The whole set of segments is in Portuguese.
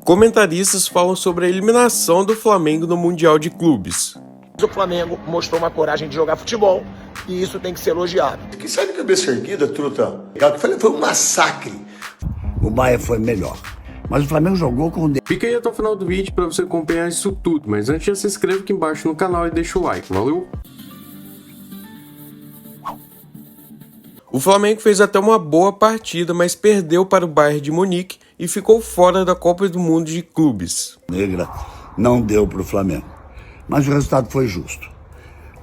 Comentaristas falam sobre a eliminação do Flamengo no Mundial de Clubes. O Flamengo mostrou uma coragem de jogar futebol e isso tem que ser elogiado. Que sai de cabeça erguida, truta. Foi um massacre. O Bayern foi melhor, mas o Flamengo jogou com... Fica aí até o final do vídeo para você acompanhar isso tudo, mas antes já se inscreva aqui embaixo no canal e deixa o like, valeu? O Flamengo fez até uma boa partida, mas perdeu para o Bayern de Munique e ficou fora da Copa do Mundo de Clubes. Negra não deu para o Flamengo, mas o resultado foi justo.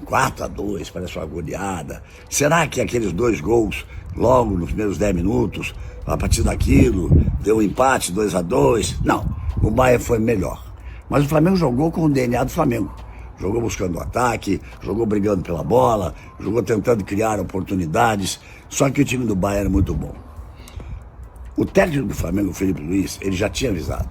4-2, parece uma goleada. Será que aqueles 2 gols, logo nos primeiros 10 minutos, a partir daquilo, deu um empate, 2-2? Não, o Bayern foi melhor. Mas o Flamengo jogou com o DNA do Flamengo. Jogou buscando o ataque, jogou brigando pela bola, jogou tentando criar oportunidades. Só que o time do Bayern era muito bom. O técnico do Flamengo, o Felipe Luiz, ele já tinha avisado.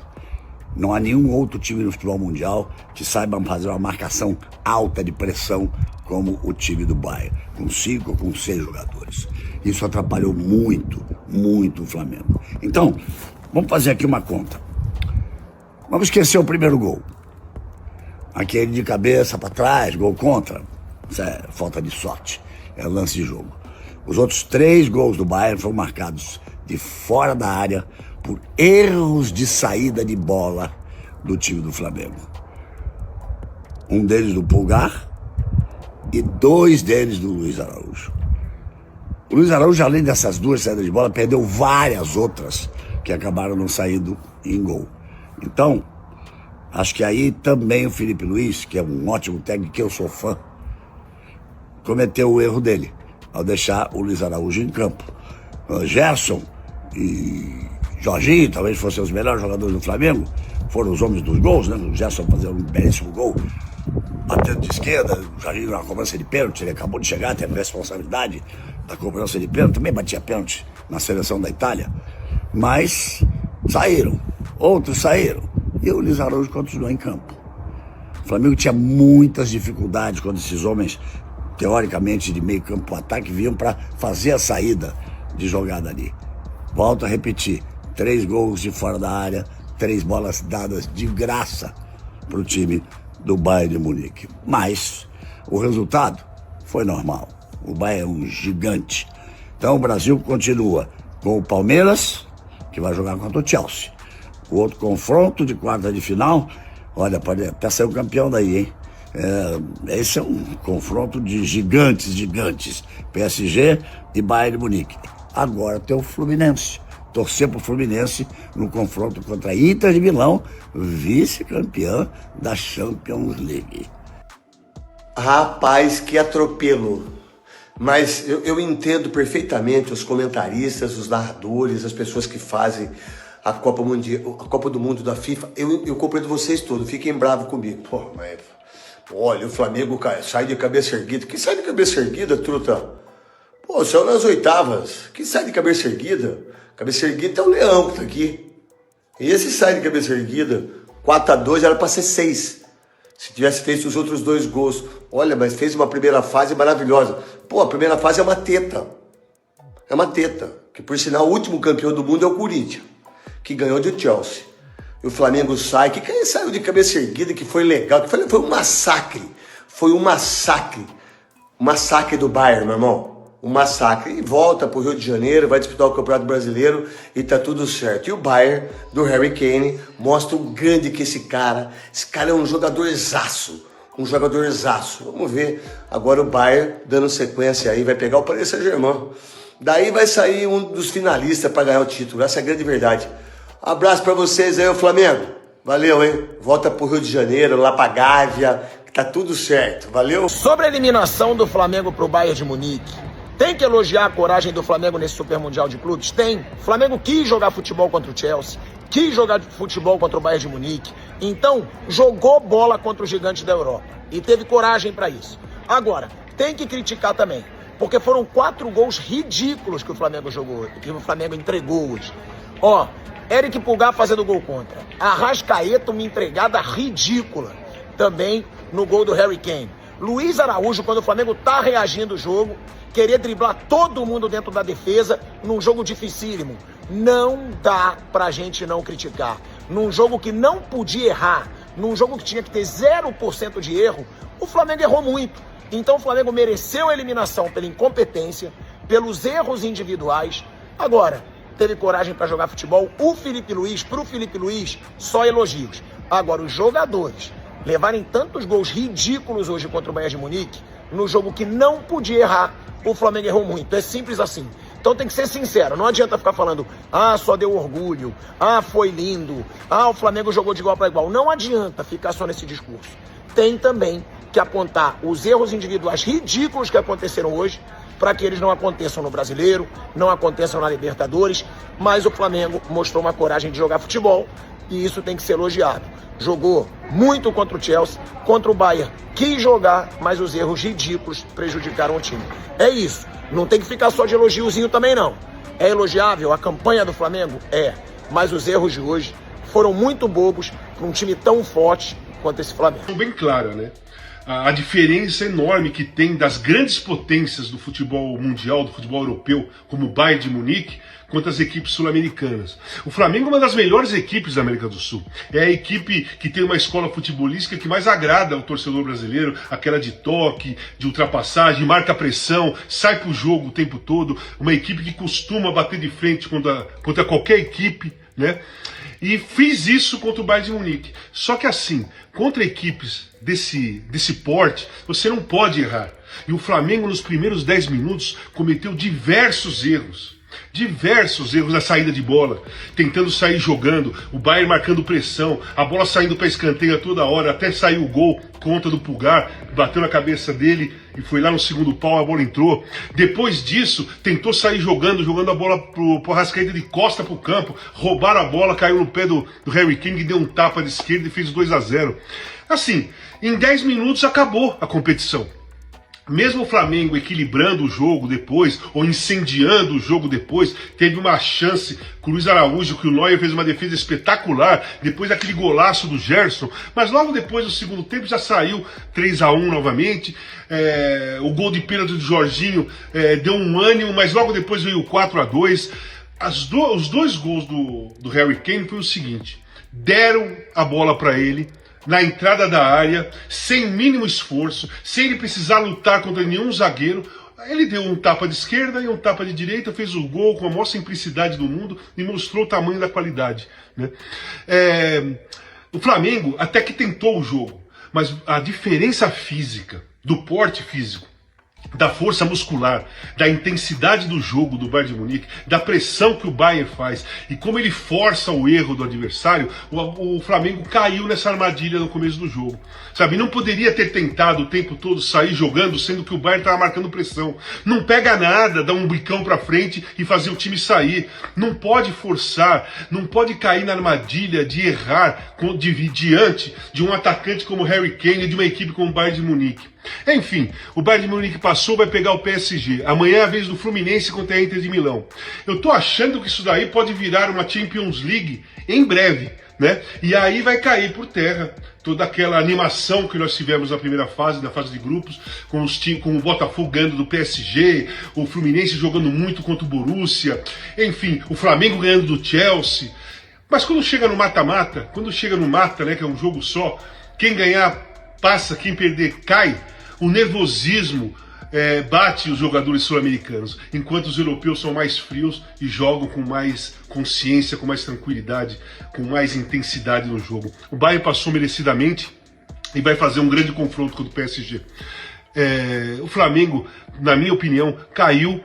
Não há nenhum outro time no futebol mundial que saiba fazer uma marcação alta de pressão como o time do Bayern, com 5 ou com 6 jogadores. Isso atrapalhou muito, muito o Flamengo. Então, vamos fazer aqui uma conta. Vamos esquecer o primeiro gol. Aquele de cabeça para trás, gol contra. Isso é falta de sorte, é lance de jogo. Os outros 3 gols do Bayern foram marcados de fora da área por erros de saída de bola do time do Flamengo. Um deles do Pulgar e 2 deles do Luiz Araújo. O Luiz Araújo, além dessas 2 saídas de bola, perdeu várias outras que acabaram não saindo em gol. Então, acho que aí também o Felipe Luiz, que é um ótimo técnico, que eu sou fã, cometeu o erro dele ao deixar o Luiz Araújo em campo. Gerson e Jorginho talvez fossem os melhores jogadores do Flamengo, foram os homens dos gols, né? O Gerson fazendo um belíssimo gol, batendo de esquerda, o Jorginho na cobrança de pênalti, ele acabou de chegar, teve a responsabilidade da cobrança de pênalti, também batia pênalti na seleção da Itália, mas saíram, outros saíram, e o Luiz Araújo continuou em campo. O Flamengo tinha muitas dificuldades quando esses homens, teoricamente de meio campo ataque, vinham para fazer a saída de jogada ali. Volto a repetir, 3 gols de fora da área, 3 bolas dadas de graça para o time do Bayern de Munique. Mas o resultado foi normal. O Bayern é um gigante. Então o Brasil continua com o Palmeiras, que vai jogar contra o Chelsea. O outro confronto de quarta de final, olha, pode até sair o campeão daí, hein? Esse é um confronto de gigantes, PSG e Bayern de Munique. Agora tem o Fluminense, torcer pro Fluminense no confronto contra a Inter de Milão, vice-campeã da Champions League. Rapaz, que atropelo. Mas eu entendo perfeitamente os comentaristas, os narradores, as pessoas que fazem a Copa Mundial, a Copa do Mundo da FIFA. Eu compreendo vocês todos, fiquem bravos comigo. Pô, mas olha, o Flamengo sai de cabeça erguida. Que sai de cabeça erguida, truta? Pô, saiu nas oitavas. Que sai de cabeça erguida? Cabeça erguida é o Leão que tá aqui. E esse sai de cabeça erguida, 4-2, era para ser 6. Se tivesse feito os outros 2 gols. Olha, mas fez uma primeira fase maravilhosa. Pô, a primeira fase é uma teta. É uma teta. Que por sinal, o último campeão do mundo é o Corinthians, que ganhou do Chelsea. E o Flamengo sai, que saiu de cabeça erguida, que foi legal, que foi um massacre. Foi um massacre. Um massacre do Bayern, meu irmão. Um massacre. E volta pro Rio de Janeiro, vai disputar o Campeonato Brasileiro e tá tudo certo. E o Bayern, do Harry Kane, mostra o grande que esse cara é um jogadorzaço. Um jogadorzaço. Vamos ver agora o Bayern dando sequência aí, vai pegar o Paris Saint-Germain. Daí vai sair um dos finalistas para ganhar o título. Essa é a grande verdade. Abraço pra vocês aí, o Flamengo. Valeu, hein? Volta pro Rio de Janeiro, lá pra Gávea, que tá tudo certo. Valeu? Sobre a eliminação do Flamengo pro Bayern de Munique, tem que elogiar a coragem do Flamengo nesse Super Mundial de Clubes? Tem. O Flamengo quis jogar futebol contra o Chelsea, quis jogar futebol contra o Bayern de Munique. Então, jogou bola contra os gigantes da Europa. E teve coragem pra isso. Agora, tem que criticar também, porque foram 4 gols ridículos que o Flamengo jogou, que o Flamengo entregou hoje. Ó, Eric Pulgar fazendo gol contra. Arrascaeta, uma entregada ridícula também no gol do Harry Kane. Luiz Araújo, quando o Flamengo tá reagindo o jogo, querer driblar todo mundo dentro da defesa num jogo dificílimo. Não dá pra gente não criticar. num jogo que não podia errar, num jogo que tinha que ter 0% de erro, o Flamengo errou muito. Então o Flamengo mereceu a eliminação pela incompetência, pelos erros individuais. Agora, teve coragem para jogar futebol. Pro Felipe Luiz, só elogios. Agora, os jogadores levarem tantos gols ridículos hoje contra o Bayern de Munique, no jogo que não podia errar, o Flamengo errou muito. É simples assim. Então tem que ser sincero, não adianta ficar falando, só deu orgulho, foi lindo, o Flamengo jogou de igual para igual. Não adianta ficar só nesse discurso. Tem também que apontar os erros individuais ridículos que aconteceram hoje, para que eles não aconteçam no Brasileiro, não aconteçam na Libertadores, mas o Flamengo mostrou uma coragem de jogar futebol e isso tem que ser elogiado. Jogou muito contra o Chelsea, contra o Bayern, quis jogar, mas os erros ridículos prejudicaram o time. É isso, não tem que ficar só de elogiozinho também não. É elogiável a campanha do Flamengo? É, mas os erros de hoje foram muito bobos para um time tão forte quanto esse Flamengo. Bem claro, né? A diferença enorme que tem das grandes potências do futebol mundial, do futebol europeu, como o Bayern de Munique, quanto as equipes sul-americanas. O Flamengo é uma das melhores equipes da América do Sul. É a equipe que tem uma escola futebolística que mais agrada ao torcedor brasileiro, aquela de toque, de ultrapassagem, marca pressão, sai pro jogo o tempo todo. Uma equipe que costuma bater de frente contra qualquer equipe, né? E fiz isso contra o Bayern de Munique. Só que assim, contra equipes desse porte, você não pode errar. E o Flamengo, nos primeiros 10 minutos, cometeu diversos erros na saída de bola, tentando sair jogando, o Bayern marcando pressão, a bola saindo para escanteio a toda hora, até sair o gol, conta do Pulgar, bateu na cabeça dele e foi lá no segundo pau, a bola entrou. Depois disso, tentou sair jogando a bola pro Arrascaeta de costa pro campo, roubaram a bola, caiu no pé do Harry Kane, deu um tapa de esquerda e fez 2-0. Assim, em 10 minutos acabou a competição. Mesmo o Flamengo equilibrando o jogo depois, ou incendiando o jogo depois, teve uma chance com o Luiz Araújo, que o Neuer fez uma defesa espetacular, depois daquele golaço do Gerson, mas logo depois do segundo tempo já saiu 3-1 novamente, o gol de pênalti do Jorginho deu um ânimo, mas logo depois veio o 4-2. Os dois gols do Harry Kane foi o seguinte: deram a bola para ele, na entrada da área, sem mínimo esforço, sem ele precisar lutar contra nenhum zagueiro. Ele deu um tapa de esquerda e um tapa de direita, fez o gol com a maior simplicidade do mundo e mostrou o tamanho da qualidade, né? O Flamengo até que tentou o jogo, mas a diferença física, do porte físico, da força muscular, da intensidade do jogo do Bayern de Munique, da pressão que o Bayern faz e como ele força o erro do adversário, o Flamengo caiu nessa armadilha no começo do jogo. Sabe, não poderia ter tentado o tempo todo sair jogando, sendo que o Bayern estava marcando pressão. Não pega nada, dá um bicão pra frente e fazer o time sair. Não pode forçar, não pode cair na armadilha de errar diante de um atacante como Harry Kane e de uma equipe como o Bayern de Munique. Enfim, o Bayern de Munique passou, vai pegar o PSG. Amanhã é a vez do Fluminense contra a Inter de Milão. Eu tô achando que isso daí pode virar uma Champions League em breve, né? E aí vai cair por terra toda aquela animação que nós tivemos na primeira fase, na fase de grupos, com o Botafogo ganhando do PSG, o Fluminense jogando muito contra o Borussia, enfim, o Flamengo ganhando do Chelsea. Mas quando chega no mata-mata, né, que é um jogo só, quem ganhar passa, quem perder cai, o nervosismo bate os jogadores sul-americanos, enquanto os europeus são mais frios e jogam com mais consciência, com mais tranquilidade, com mais intensidade no jogo. O Bayern passou merecidamente e vai fazer um grande confronto contra o PSG. O Flamengo, na minha opinião, caiu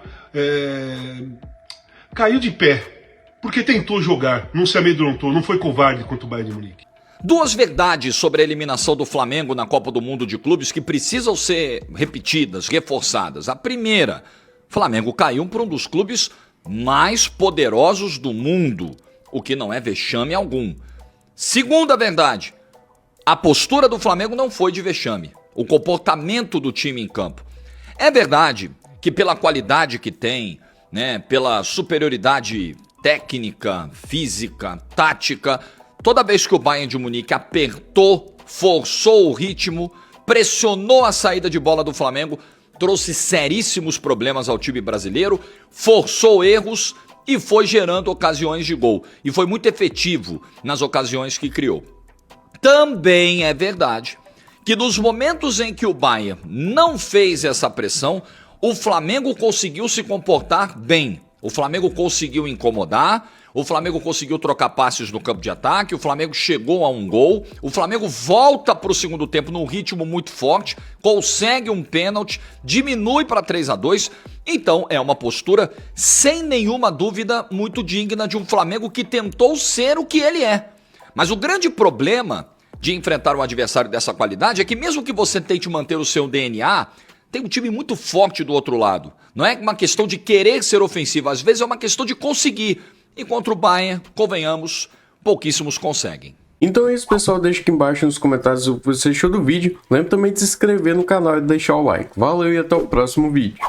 de pé, porque tentou jogar, não se amedrontou, não foi covarde contra o Bayern de Munique. Duas verdades sobre a eliminação do Flamengo na Copa do Mundo de Clubes que precisam ser repetidas, reforçadas. A primeira, o Flamengo caiu para um dos clubes mais poderosos do mundo, o que não é vexame algum. Segunda verdade, a postura do Flamengo não foi de vexame, o comportamento do time em campo. É verdade que pela qualidade que tem, né, pela superioridade técnica, física, tática, toda vez que o Bayern de Munique apertou, forçou o ritmo, pressionou a saída de bola do Flamengo, trouxe seríssimos problemas ao time brasileiro, forçou erros e foi gerando ocasiões de gol. E foi muito efetivo nas ocasiões que criou. Também é verdade que nos momentos em que o Bayern não fez essa pressão, o Flamengo conseguiu se comportar bem. O Flamengo conseguiu incomodar, o Flamengo conseguiu trocar passes no campo de ataque, o Flamengo chegou a um gol, o Flamengo volta para o segundo tempo num ritmo muito forte, consegue um pênalti, diminui para 3-2. Então é uma postura, sem nenhuma dúvida, muito digna de um Flamengo que tentou ser o que ele é. Mas o grande problema de enfrentar um adversário dessa qualidade é que mesmo que você tente manter o seu DNA, tem um time muito forte do outro lado. Não é uma questão de querer ser ofensivo, às vezes é uma questão de conseguir. E contra o Bayern, convenhamos, pouquíssimos conseguem. Então é isso, pessoal. Deixa aqui embaixo nos comentários o que você achou do vídeo. Lembre também de se inscrever no canal e deixar o like. Valeu e até o próximo vídeo.